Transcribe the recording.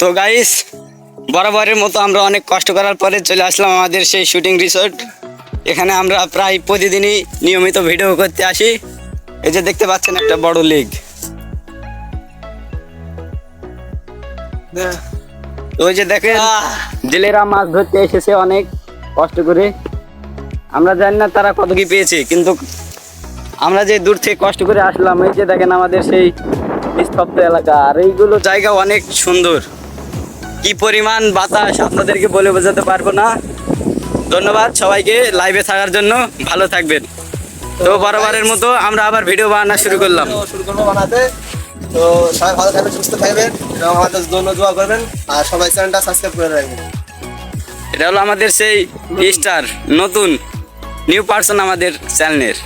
তো গাইস, বরাবরের মতো আমরা অনেক কষ্ট করার পরে চলে আসলাম আমাদের সেই শুটিং রিসোর্ট। এখানে আমরা প্রায় প্রতিদিনই নিয়মিত ভিডিও করতে আসি। এই যে দেখতে পাচ্ছেন একটা বড় লেক। তো ওই যে দেখেন জেলেরা মাছ ধরতে এসেছে অনেক কষ্ট করে। আমরা জানি না তারা কত কি পেয়েছে, কিন্তু আমরা যে দূর থেকে কষ্ট করে আসলাম, এই যে দেখেন আমাদের সেই নিস্তব্ধ এলাকা, আর এইগুলো জায়গা অনেক সুন্দর। কি পরিমাণ বাতাস আপনাদেরকে বলে বোঝাতে পারবো না। ধন্যবাদ সবাইকে লাইভে থাকার জন্য, ভালো থাকবেন। তো বরাবরের মতো আমরা আবার ভিডিও বানানো শুরু করলাম। শুরু করবো বানাতে। তো সবাই ভালো থাকবেন, সুস্থ থাকবেন এবং আমাদের জন্য দোয়া করবেন, আর সবাই চ্যানেলটা সাবস্ক্রাইব করে রাখবেন। এটা হলো আমাদের সেই স্টার, নতুন নিউ পার্সন আমাদের চ্যানেলের।